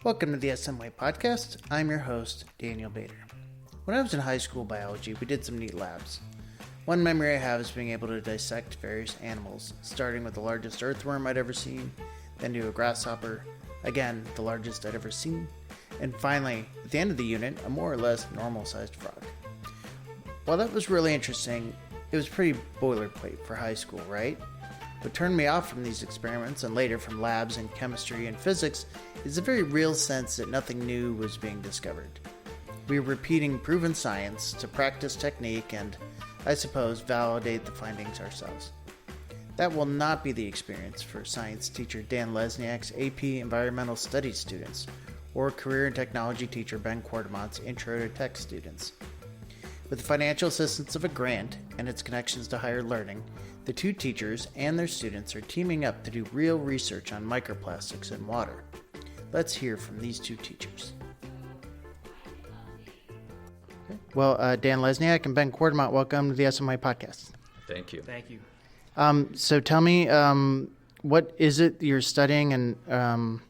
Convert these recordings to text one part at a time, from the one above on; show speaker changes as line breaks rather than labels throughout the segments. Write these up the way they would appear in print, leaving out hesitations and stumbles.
Welcome to the SMY podcast. I'm your host, Daniel Bader. When I was in high school biology, we did some neat labs. One memory I have is being able to dissect various animals, starting with the largest earthworm I'd ever seen, then to a grasshopper, again, the largest I'd ever seen, and finally, at the end of the unit, a more or less normal-sized frog. While that was really interesting, it was pretty boilerplate for high school, right? What turned me off from these experiments, and later from labs in chemistry and physics, is a very real sense that nothing new was being discovered. We were repeating proven science to practice technique and, I suppose, validate the findings ourselves. That will not be the experience for science teacher Dan Lesniak's AP Environmental Studies students, or career and technology teacher Ben Quartermont's Intro to Tech students. With the financial assistance of a grant and its connections to higher learning, the two teachers and their students are teaming up to do real research on microplastics in water. Let's hear from these two teachers. Okay. Well, Dan Lesniak and Ben Quartermont, welcome to the SMY podcast.
Thank you.
Thank you.
So tell me, what is it you're studying, and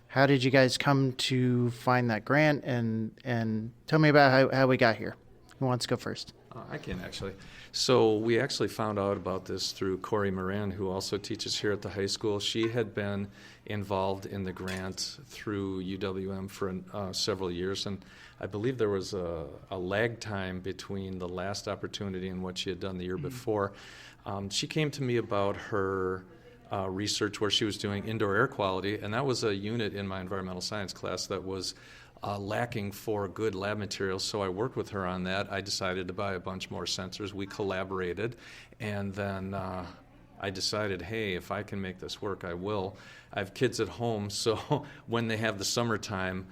how did you guys come to find that grant? And tell me about how we got here. Who wants to go first?
I can actually. So we actually found out about this through Corey Moran, who also teaches here at the high school. She had been involved in the grant through UWM for several years, and I believe there was a lag time between the last opportunity and what she had done the year before. She came to me about her research where she was doing indoor air quality, and that was a unit in my environmental science class that was lacking for good lab materials, so I worked with her on that. I decided to buy a bunch more sensors. We collaborated, and then I decided, hey, if I can make this work, I will. I have kids at home, so when they have the summertime,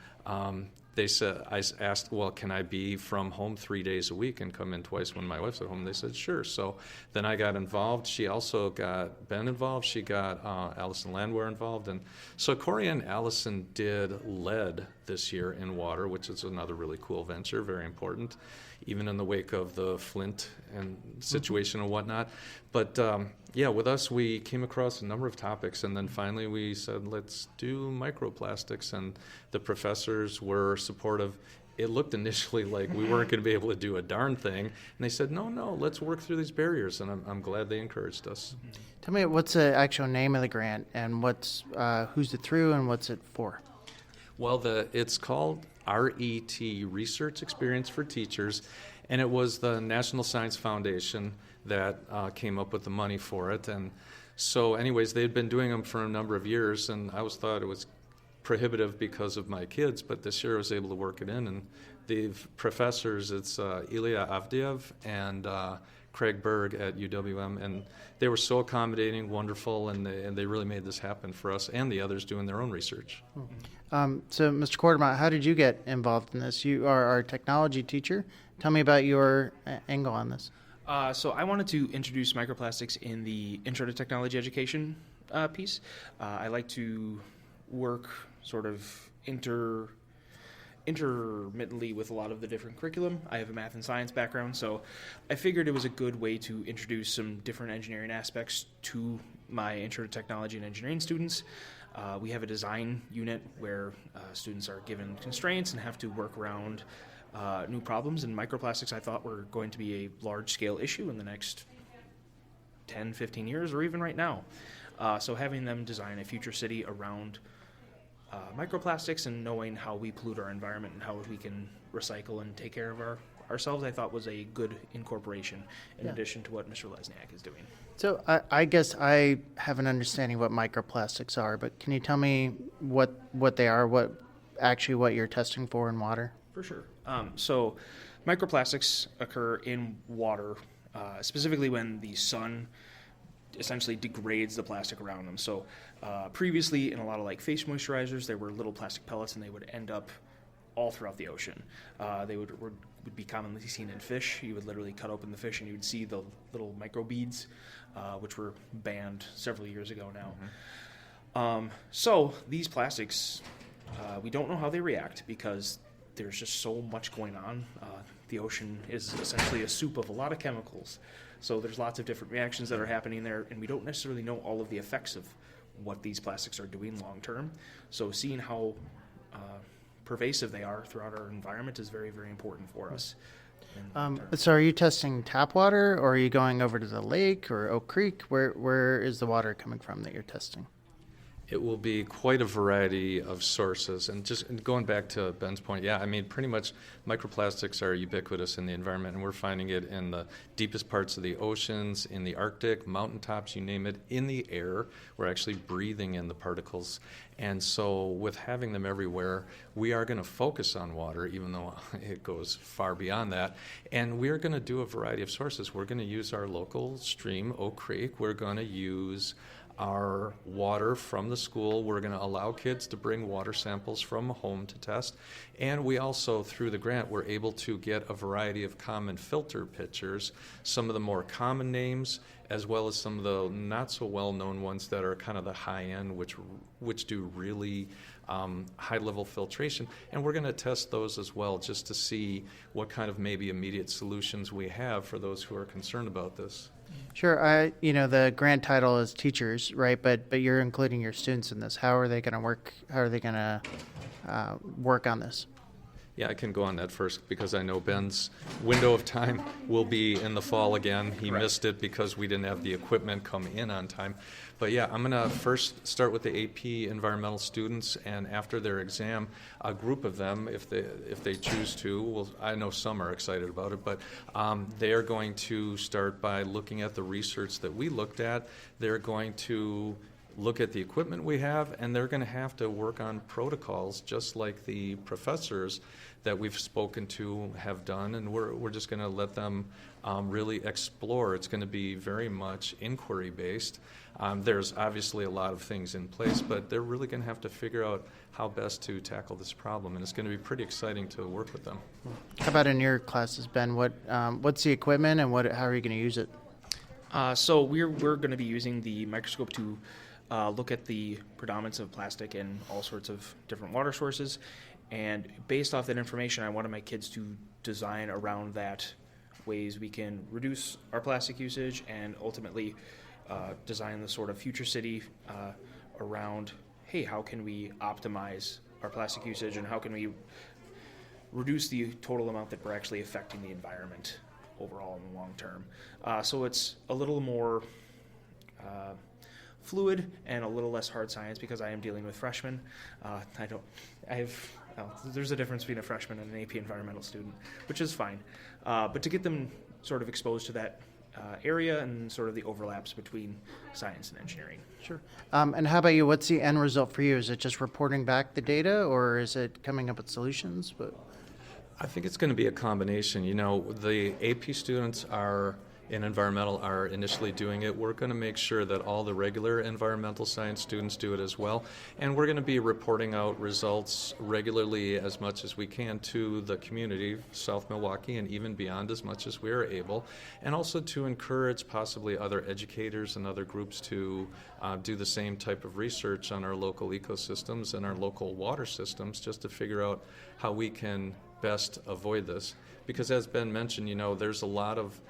they said, I asked, well, can I be from home 3 days a week and come in twice when my wife's at home? They said, sure. So then I got involved. She also got Ben involved. She got Allison Landwehr involved. And so Corey and Allison did lead this year in water, which is another really cool venture, very important, even in the wake of the Flint and situation and whatnot. But yeah, with us, we came across a number of topics, and then finally we said, let's do microplastics, and the professors were supportive. It looked initially like we weren't going to be able to do a darn thing, and they said, no, let's work through these barriers, and I'm glad they encouraged us.
Tell me, what's the actual name of the grant, and what's who's it through, and what's it for?
Well, it's called RET, Research Experience for Teachers, and it was the National Science Foundation that came up with the money for it. And so anyways, they had been doing them for a number of years, and I always thought it was prohibitive because of my kids, but this year I was able to work it in. And the professors, it's Ilya Avdiev and Craig Berg at UWM, and they were so accommodating, wonderful, and they really made this happen for us and the others doing their own research.
So, Mr. Quartermont, how did you get involved in this? You are our technology teacher. Tell me about your angle on this.
So I wanted to introduce microplastics in the Intro to Technology Education piece. I like to work sort of intermittently with a lot of the different curriculum. I have a math and science background, so I figured it was a good way to introduce some different engineering aspects to my Intro to Technology and Engineering students. We have a design unit where students are given constraints and have to work around new problems, and microplastics I thought were going to be a large-scale issue in the next 10, 15 years, or even right now. So having them design a future city around microplastics and knowing how we pollute our environment and how we can recycle and take care of ourselves, I thought was a good incorporation in addition to what Mr. Lesniak is doing.
So I guess I have an understanding what microplastics are, but can you tell me what they are, what you're testing for in water?
For sure. So microplastics occur in water, specifically when the sun essentially degrades the plastic around them. So previously in a lot of like face moisturizers, there were little plastic pellets, and they would end up all throughout the ocean. They would be commonly seen in fish. You would literally cut open the fish and you would see the little microbeads, which were banned several years ago now. So these plastics, we don't know how they react because there's just so much going on. The ocean is essentially a soup of a lot of chemicals. So there's lots of different reactions that are happening there, and we don't necessarily know all of the effects of what these plastics are doing long term. So seeing how pervasive they are throughout our environment is very, very important for us.
So are you testing tap water, or are you going over to the lake or Oak Creek? Where is the water coming from that you're testing?
It will be quite a variety of sources. And going back to Ben's point, yeah, I mean, pretty much microplastics are ubiquitous in the environment, and we're finding it in the deepest parts of the oceans, in the Arctic, mountaintops, you name it, in the air. We're actually breathing in the particles. And so with having them everywhere, we are going to focus on water, even though it goes far beyond that. And we're going to do a variety of sources. We're going to use our local stream, Oak Creek. We're going to use our water from the school. We're going to allow kids to bring water samples from home to test. And we also, through the grant, were able to get a variety of common filter pitchers, some of the more common names, as well as some of the not so well-known ones that are kind of the high-end, which do really high-level filtration. And we're going to test those as well, just to see what kind of maybe immediate solutions we have for those who are concerned about this.
Sure. The grant title is teachers, right? But you're including your students in this. How are they going to work? How are they going to work on this?
Yeah, I can go on that first because I know Ben's window of time will be in the fall again. He
Correct.
missed it because we didn't have the equipment come in on time. But yeah, I'm going to first start with the AP environmental students, and after their exam, a group of them, if they choose to, I know some are excited about it, but they are going to start by looking at the research that we looked at. They're going to look at the equipment we have, and they're going to have to work on protocols just like the professors that we've spoken to have done, and we're just going to let them really explore. It's going to be very much inquiry-based. There's obviously a lot of things in place, but they're really going to have to figure out how best to tackle this problem, and it's going to be pretty exciting to work with them.
How about in your classes, Ben? What's the equipment, and how are you going to use it?
So we're going to be using the microscope to look at the predominance of plastic in all sorts of different water sources. And based off that information, I wanted my kids to design around that ways we can reduce our plastic usage and ultimately design the sort of future city around, hey, how can we optimize our plastic usage and how can we reduce the total amount that we're actually affecting the environment overall in the long term. So it's a little more fluid and a little less hard science because I am dealing with freshmen. There's a difference between a freshman and an AP environmental student, which is fine. But to get them sort of exposed to that area and sort of the overlaps between science and engineering.
Sure. And how about you? What's the end result for you? Is it just reporting back the data, or is it coming up with solutions?
I think it's going to be a combination. The AP students in environmental are initially doing it. We're going to make sure that all the regular environmental science students do it as well. And we're going to be reporting out results regularly as much as we can to the community, South Milwaukee, and even beyond as much as we are able. And also to encourage possibly other educators and other groups to do the same type of research on our local ecosystems and our local water systems, just to figure out how we can best avoid this. Because as Ben mentioned, there's a lot of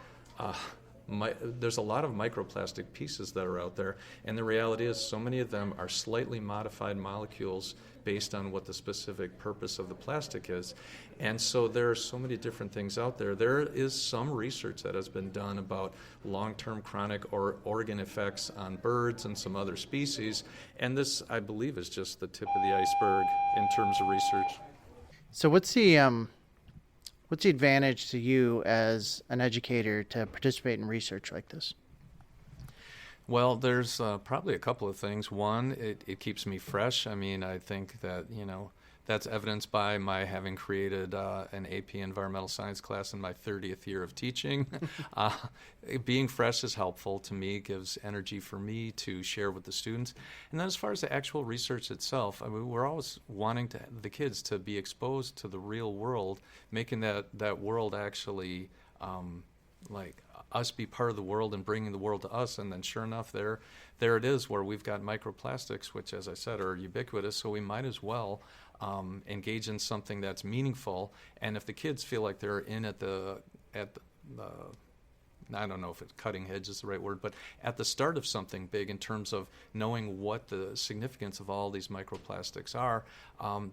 microplastic pieces that are out there, and the reality is so many of them are slightly modified molecules based on what the specific purpose of the plastic is. And so there are so many different things out there. There is some research that has been done about long-term chronic or organ effects on birds and some other species, and this, I believe, is just the tip of the iceberg in terms of research.
So what's the advantage to you as an educator to participate in research like this?
Well, there's probably a couple of things. One, it keeps me fresh. I mean, I think that, that's evidenced by my having created an AP environmental science class in my 30th year of teaching. Being fresh is helpful to me, gives energy for me to share with the students. And then as far as the actual research itself, I mean, we're always wanting the kids to be exposed to the real world, making that world actually like us be part of the world and bringing the world to us. And then sure enough, there it is, where we've got microplastics, which, as I said, are ubiquitous, so we might as well engage in something that's meaningful. And if the kids feel like they're in at the I don't know if it's cutting edge is the right word, but at the start of something big in terms of knowing what the significance of all these microplastics are,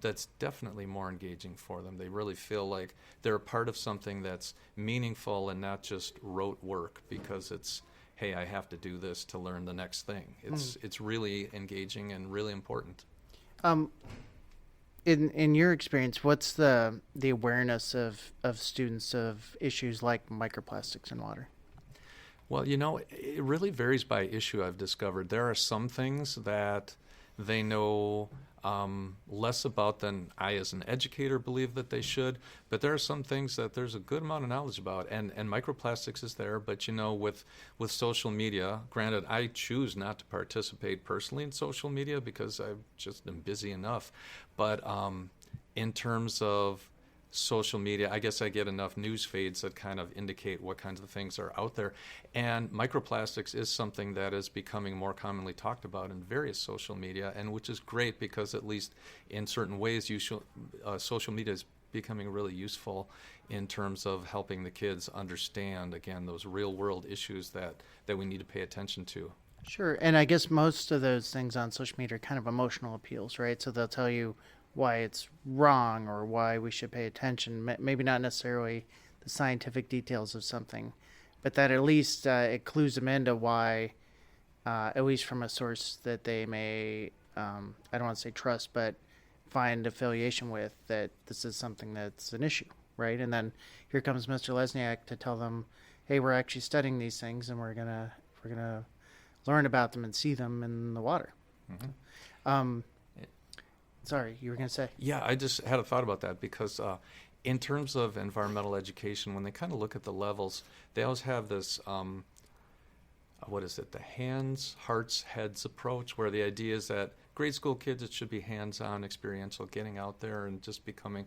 that's definitely more engaging for them. They really feel like they're a part of something that's meaningful and not just rote work because it's, hey, I have to do this to learn the next thing. It's really engaging and really important.
In your experience, what's the awareness of students of issues like microplastics in water?
Well, it really varies by issue, I've discovered. There are some things that they know less about than I as an educator believe that they should, but there are some things that there's a good amount of knowledge about, and microplastics is there, but with social media, granted I choose not to participate personally in social media because I just am busy enough, but in terms of social media, I guess I get enough news feeds that kind of indicate what kinds of things are out there. And microplastics is something that is becoming more commonly talked about in various social media, and which is great because at least in certain ways social media is becoming really useful in terms of helping the kids understand, again, those real world issues that we need to pay attention to.
Sure. And I guess most of those things on social media are kind of emotional appeals, right? So they'll tell you why it's wrong or why we should pay attention. Maybe not necessarily the scientific details of something, but that at least it clues them into why, at least from a source that they may, I don't want to say trust, but find affiliation with, that this is something that's an issue, right? And then here comes Mr. Lesniak to tell them, hey, we're actually studying these things and we're gonna learn about them and see them in the water. Mm-hmm. Sorry, you were going to say?
Yeah, I just had a thought about that because in terms of environmental education, when they kind of look at the levels, they always have this, the hands, hearts, heads approach, where the idea is that grade school kids, it should be hands-on, experiential, getting out there and just becoming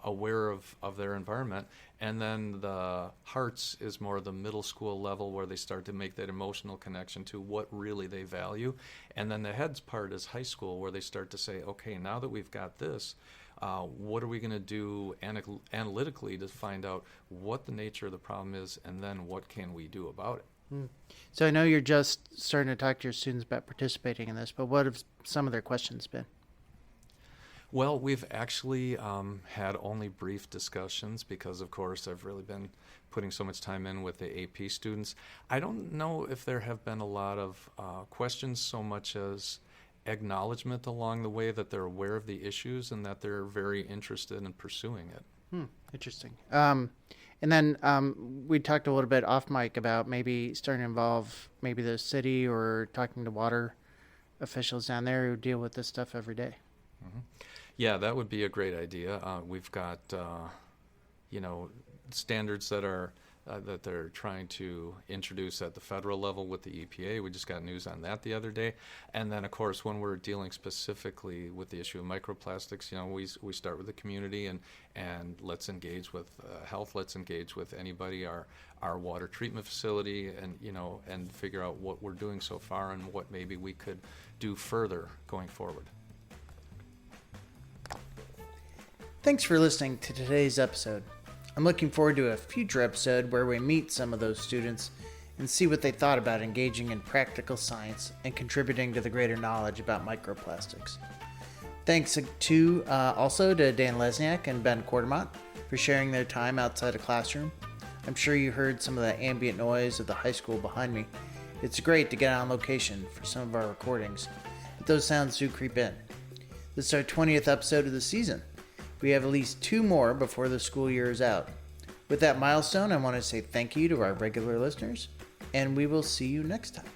aware of their environment. And then the hearts is more the middle school level where they start to make that emotional connection to what really they value. And then the heads part is high school where they start to say, okay, now that we've got this, what are we going to do analytically to find out what the nature of the problem is and then what can we do about it?
So I know you're just starting to talk to your students about participating in this, but what have some of their questions been?
Well, we've actually had only brief discussions because, of course, I've really been putting so much time in with the AP students. I don't know if there have been a lot of questions so much as acknowledgement along the way that they're aware of the issues and that they're very interested in pursuing it.
Interesting. And then we talked a little bit off mic about maybe starting to involve maybe the city or talking to water officials down there who deal with this stuff every day.
Mm-hmm. Yeah, that would be a great idea. We've got, standards that are that they're trying to introduce at the federal level with the EPA. We just got news on that the other day. And then, of course, when we're dealing specifically with the issue of microplastics, we start with the community and let's engage with health. Let's engage with anybody, our water treatment facility, and figure out what we're doing so far and what maybe we could do further going forward.
Thanks for listening to today's episode. I'm looking forward to a future episode where we meet some of those students and see what they thought about engaging in practical science and contributing to the greater knowledge about microplastics. Thanks also to Dan Lesniak and Ben Quartermont for sharing their time outside a classroom. I'm sure you heard some of the ambient noise of the high school behind me. It's great to get on location for some of our recordings, but those sounds do creep in. This is our 20th episode of the season. We have at least 2 more before the school year is out. With that milestone, I want to say thank you to our regular listeners, and we will see you next time.